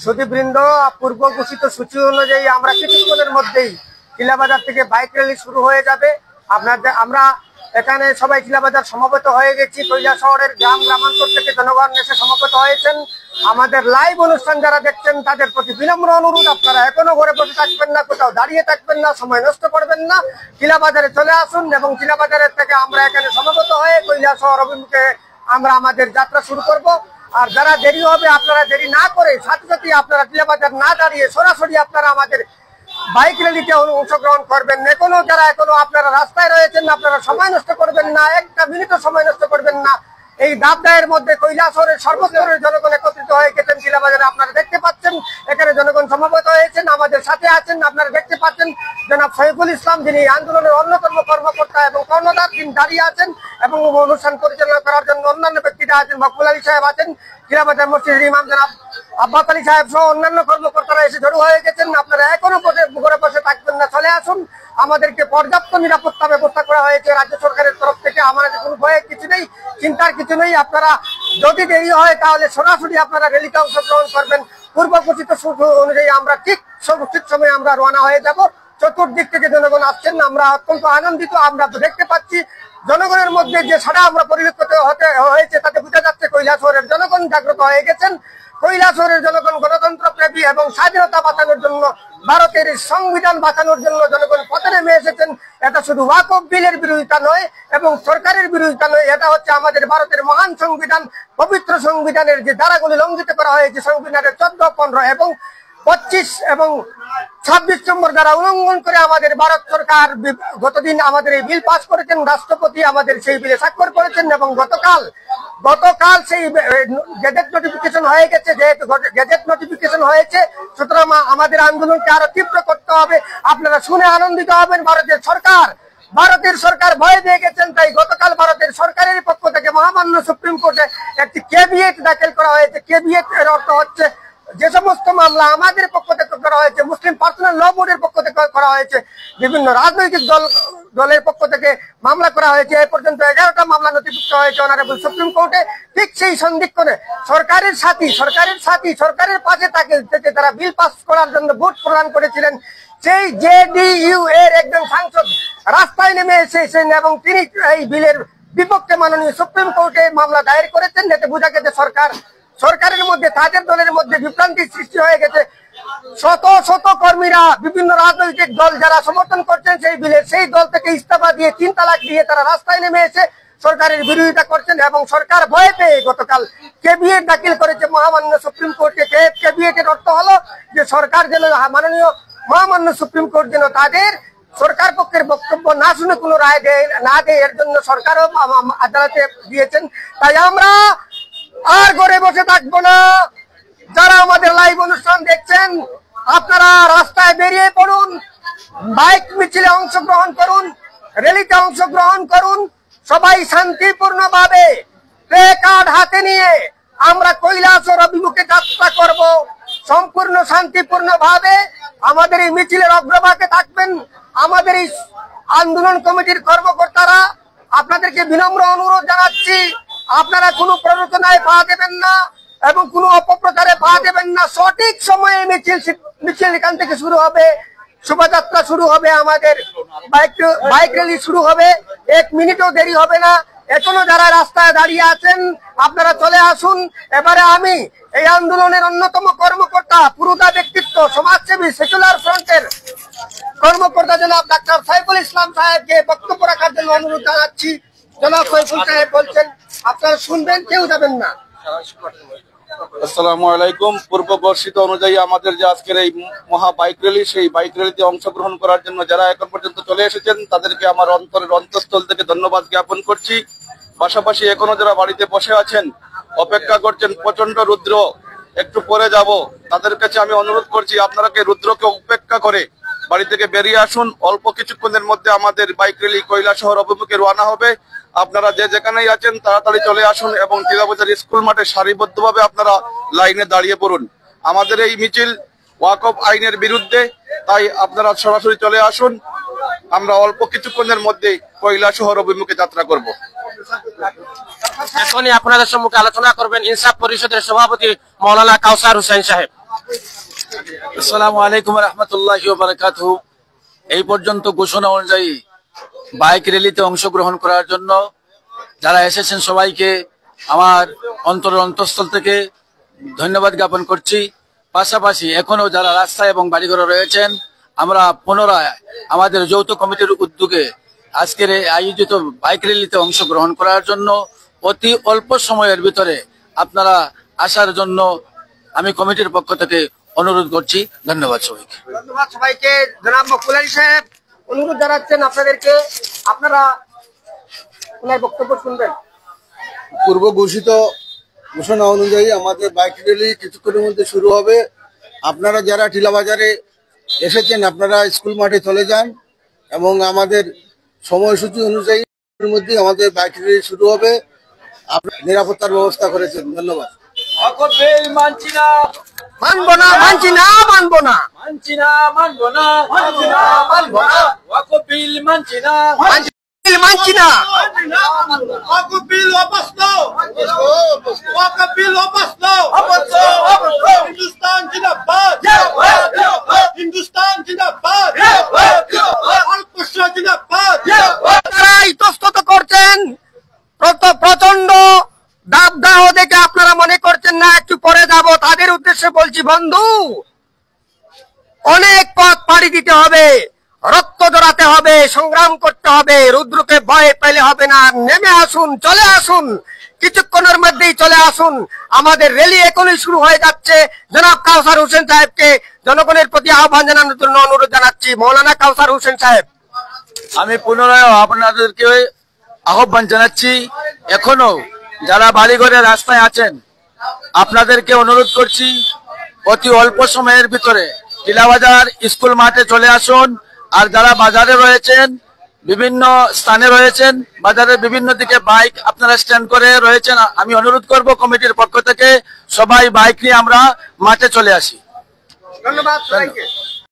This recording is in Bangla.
সুধীবৃন্দ, পূর্ব ঘোষিত সূচি অনুযায়ী আমরা কিছুক্ষণের মধ্যেই টিলাবাজার থেকে বাইক র্যালি শুরু হয়ে যাবে। আমরা এখানে সবাই টিলাবাজার সমবেত হয়ে গেছি। কৈলাসহরের গ্রামাঞ্চল থেকে জনগণ এসে সমবেত হয়েছেন। আমাদের লাইভ অনুষ্ঠান যারা দেখছেন তাদের প্রতি বিনম্র অনুরোধ, আপনারা এখনো ঘরে বসে থাকবেন না, কোথাও দাঁড়িয়ে থাকবেন না, সময় নষ্ট করবেন না, টিলাবাজারে চলে আসুন এবং টিলাবাজারের থেকে আমরা এখানে সমবেত হয়ে কৈলাসহর অভিমুখে আমরা আমাদের যাত্রা শুরু করব। আর যারা দেরি হবে, আপনারা দেরি না করে সাথে সাথে আপনারা টিলাবাজার না দাঁড়িয়ে সরাসরি আপনারা আমাদের বাইক র্যালিতে অংশগ্রহণ করবেন। এখনো আপনারা রাস্তায় রয়েছেন, আপনারা সময় নষ্ট করবেন না, একটা মিনিটও সময় নষ্ট করবেন না। এই দাবদাহের মধ্যে কৈলাসহরের সর্বস্তরের জনগণ একত্রিত হয়ে গেছেন টিলাবাজারে। আপনারা দেখতে পাচ্ছেন এখানে জনগণ সমবেত হয়েছেন, আমাদের সাথে আছেন। আপনারা দেখতে পাচ্ছেন জনাব শহীদুল ইসলাম, যিনি আন্দোলনের অন্যতম কর্মকর্তা এবং কর্ণধার, তিনি দাঁড়িয়ে আছেন এবং অনুষ্ঠান পরিচালনা করার জন্য অন্যান্য ব্যক্তিরা আছেন। মকবুল আলী সাহেব আছেন, টিলাবাজার মসজিদের ইমাম জনাব আব্বাস আলী সাহেব সহ অন্যান্য কর্মকর্তারা এসে জড়ো হয়ে গেছেন। আপনারা এখনো ঘরে বসে থাকবেন না, চলে আসুন। আমাদেরকে পর্যাপ্ত নিরাপত্তা ব্যবস্থা করা হয়েছে রাজ্য সরকারের তরফ থেকে। আমাদের কোনো ভয়ের কিছু নেই, চিন্তার কিছু নেই। আপনারা যদি দেরি হয় তাহলে সরাসরি আপনারা র্যালিতে অংশগ্রহণ করবেন। পূর্ব ঘোষিত সূচি অনুযায়ী আমরা ঠিক সময়ে আমরা রওনা হয়ে যাব। চতুর্দিক থেকে জনগণ আসছেন, আমরা অত্যন্ত আনন্দিত। আমরা দেখতে পাচ্ছি জনগণের মধ্যে যে সাড়া আমরা পরিলক্ষিত হয়েছে তাতে বোঝা যাচ্ছে কৈলাসহরের জনগণ জাগ্রত হয়ে গেছেন। কৈলাসহরের জনগণ গণতন্ত্র প্রেমী এবং স্বাধীনতা বাঁচানোর জন্য, ভারতের সংবিধান বাঁচানোর জন্য জনগণ পথে নেমে এসেছেন। এটা শুধু ওয়াকফ বিলের বিরোধিতা নয় এবং সরকারের বিরোধিতা নয়, এটা হচ্ছে আমাদের ভারতের মহান সংবিধান, পবিত্র সংবিধানের যে ধারাগুলি লঙ্ঘিত করা হয়েছে, সংবিধানের 14, 15 এবং 25 এবং 26 নম্বর দ্বারা উল্লঙ্ঘন করে আমাদের ভারত সরকার গতদিন আমাদের এই বিল পাস করেছেন। রাষ্ট্রপতি আমাদের সেই বিলে স্বাক্ষর করেছেন এবং গতকাল সেই গেজেট নোটিফিকেশন হয়ে গেছে। যেহেতু গেজেট নোটিফিকেশন হয়েছে, সুতরাং আমাদের আন্দোলনকে আরো তীব্র করতে হবে। আপনারা শুনে আনন্দিত হবেন, ভারতের সরকার ভয় পেয়ে গেছেন। তাই গতকাল ভারতের সরকারের পক্ষ থেকে মহামান্য সুপ্রিম কোর্টে একটি কেভিয়েট দাখিল করা হয়েছে। কেভিয়েট এর অর্থ হচ্ছে যে সমস্ত মামলা আমাদের পক্ষ থেকে করা হয়েছে, মুসলিম পার্সোনাল ল বোর্ডের পক্ষ থেকে করা হয়েছে, বিভিন্ন রাজনৈতিক দলের পক্ষ থেকে মামলা করা হয়েছে, এ পর্যন্ত 11টা মামলা নথিভুক্ত হয়েছে অনারেবল সুপ্রিম কোর্টে। ঠিক সেই সন্ধিক্ষণে সরকারের সরকারের পাশে থেকে তারা বিল পাস করার জন্য ভোট প্রদান করেছিলেন। সেই জেডিইউ এর একজন সাংসদ রাস্তায় নেমে এসেছেন এবং তিনি এই বিলের বিপক্ষে মাননীয় সুপ্রিম কোর্টে মামলা দায়ের করেছেন। এতে বোঝা গেছে সরকারের মধ্যে, তাদের দলের মধ্যে বিভ্রান্তির সৃষ্টি হয়ে গেছে। শত কর্মীরা, বিভিন্ন রাজনৈতিক দল যারা সমর্থন করছেন সেই বিলের, সেই দল থেকে ইস্তফা দিয়ে 3 তালাক দিয়ে তারা রাস্তায় নেমে এসে সরকারের বিরোধিতা করছেন এবং সরকার ভয় পেয়ে গতকাল কেভিয়েট দাখিল করেছে মহামান্য সুপ্রিম কোর্টে। কেভিয়েটের অর্থ হলো যে সরকার যেন মহামান্য সুপ্রিম কোর্ট যেন তাদের সরকার পক্ষের বক্তব্য না শুনে কোনো রায় না দেয়, এর জন্য সরকারও আদালতে দিয়েছেন। তাই আমরা আর ঘরে বসে থাকবো না। যারা আমাদের লাইভ অনুষ্ঠান দেখছেন, আপনারা রাস্তায় বেরিয়ে পড়ুন, বাইক মিছিলে অংশগ্রহণ করুন, র্যালিতে অংশগ্রহণ করুন। সবাই শান্তিপূর্ণভাবে প্লে কার্ড হাতে নিয়ে আমরা কৈলাসহর অভিমুখে যাত্রা করব। সম্পূর্ণ শান্তিপূর্ণভাবে আমাদের এই মিছিলের অগ্রভাগে থাকবেন। আমাদের এই আন্দোলন কমিটির কর্মকর্তারা আপনাদেরকে বিনম্র অনুরোধ জানাচ্ছি, আপনারা কোনো প্ররোচনায় পা দেবেন না এবং কোনো অপপ্রচারে পা দেবেন না। সঠিক সময়ে মিছিল এখান থেকে শুরু হবে, শোভাযাত্রা শুরু হবে, আমাদের বাইক র্যালি শুরু হবে। 1 মিনিটও দেরি হবে না। এখনো যারা রাস্তায় দাঁড়িয়ে আছেন আপনারা চলে আসুন। এবারে আমি এই আন্দোলনের অন্যতম কর্মকর্তা, পুরোদা ব্যক্তিত্ব, সমাজসেবী, সেকুলার ফ্রন্টের কর্মকর্তা জনাব ডাক্তার সাইফুল ইসলাম সাহেবকে বক্তব্য রাখার জন্য অনুরোধ জানাচ্ছি। জনাব সাইফুল সাহেব বলছেন, আপনারা শুনবেন, কেউ যাবেন না। আসসালামু আলাইকুম। পূর্ব ঘোষিত অনুযায়ী আমাদের যে আজকের এই মহা বাইক র্যালি, সেই বাইক র্যালিতে অংশগ্রহণ করার জন্য যারা এখন পর্যন্ত চলে এসেছেন তাদেরকে আমার অন্তঃস্থল থেকে ধন্যবাদ জ্ঞাপন করছি। পাশাপাশি এখনো যারা বাড়িতে বসে আছেন, অপেক্ষা করছেন, প্রচন্ড রুদ্র, একটু পরে যাব, তাদের কাছে আমি অনুরোধ করছি আপনারা রুদ্রকে উপেক্ষা করে বাড়ি থেকে বেরিয়ে আসুন। অল্প কিছুক্ষণের মধ্যে আমাদের বাইক র্যালি কৈলাসহর অভিমুখে রওনা হবে। আপনারা যে যেখানেই আছেন তাড়াতাড়ি চলে আসুন এবং টিলাবাজার স্কুল মাঠে সারিবদ্ধভাবে আপনারা লাইনে দাঁড়িয়ে পড়ুন। আমাদের এই মিছিল ওয়াকফ আইনের বিরুদ্ধে, তাই আপনারা সরাসরি চলে আসুন। আমরা অল্প কিছুক্ষণের মধ্যে কৈলাসহর অভিমুখে যাত্রা করব। এখনই আপনাদের সম্মুখে আলোচনা করবেন ইনসাফ পরিষদের সভাপতি মৌলানা কাউসার হোসেন সাহেব। আসসালামু আলাইকুম রহমতুল্লাহি ওয়া বারাকাতুহু। এই পর্যন্ত ঘোষণা অনুযায়ী বাইক র্যালিতে অংশগ্রহণ করার জন্য যারা এসেছেন সবাইকে আমার অন্তরের অন্তঃস্থল থেকে ধন্যবাদ জ্ঞাপন করছি। পাশাপাশি এখনো যারা রাস্তায় এবং বাড়িঘরে রয়েছেন, আমরা পুনরায় আমাদের যৌথ কমিটির উদ্যোগে আজকের এই আয়োজিত বাইক র্যালিতে অংশগ্রহণ করার জন্য অতি অল্প সময়ের ভিতরে আপনারা আসার জন্য আমি কমিটির পক্ষ থেকে অনুরোধ করছি। ধন্যবাদ সবাইকে। ধন্যবাদ সবাইকে। জনাব মকবুল আলী সাহেব অনুরোধ জানাচ্ছেন আপনাদেরকে, আপনারা ওনার বক্তব্য শুনবেন। পূর্ব ঘোষিত ঘোষণা অনুযায়ী আমাদের বাইক র্যালি কিছুক্ষণের মধ্যে শুরু হবে। আপনারা যারা টিলাবাজারে এসেছেন আপনারা স্কুল মাঠে চলে যান এবং আমাদের সময়সূচি অনুযায়ী এর মধ্যে আমাদের বাইক র্যালি শুরু হবে। আপনারা নিরাপত্তার ব্যবস্থা করেছেন। ধন্যবাদ। মানবো না, মানছি না, মানবো না, মানছি না, মানবো না, মানছি না, মানবো না, ওয়াকফ বিল মানছি না, মানছি না। ওয়াকফ বিল वापस लो, ওয়াকফ বিল वापस लो, হিন্দুস্তান জিন্দাবাদ, হিন্দুস্তান জিন্দাবাদ, ভারতবর্ষ জিন্দাবাদ। তারা ইতস্তত করছেন, প্রচন্ড দাবদাহ দেখে আপনারা মনে করছেন না একটু পরে যাব। তাদের উদ্দেশ্যে বলছি, বন্ধু অনেক পথ পাড়ি দিতে হবে, রক্ত জড়াতে হবে, সংগ্রাম করতে হবে, রুদ্রকে ভয় পেলে হবে না। নেমে আসুন, চলে আসুন, কিছুক্ষণের মধ্যেই চলে আসুন। আমাদের র্যালি এখনই শুরু হয়ে যাচ্ছে। জনাব কাউসার হোসেন সাহেবকে জনগণের প্রতি আহ্বান জানানোর জন্য অনুরোধ জানাচ্ছি। মৌলানা কাউসার হোসেন সাহেব। আমি পুনরায় আপনাদেরকে আহ্বান জানাচ্ছি, এখনো যারা বাড়িঘরে রাস্তায় আছেন আপনাদেরকে অনুরোধ করছি অতি অল্প সময়ের ভিতরে টিলাবাজার স্কুল মাঠে চলে আসুন। আর যারা বাজারে রয়েছেন, বিভিন্ন স্থানে রয়েছেন, বাজারের বিভিন্ন দিকে বাইক আপনারা স্ট্যান্ড করে রয়েছেন, আমি অনুরোধ করব কমিটির পক্ষ থেকে সবাই বাইক নিয়ে আমরা মাঠে চলে আসি। ধন্যবাদ সবাইকে।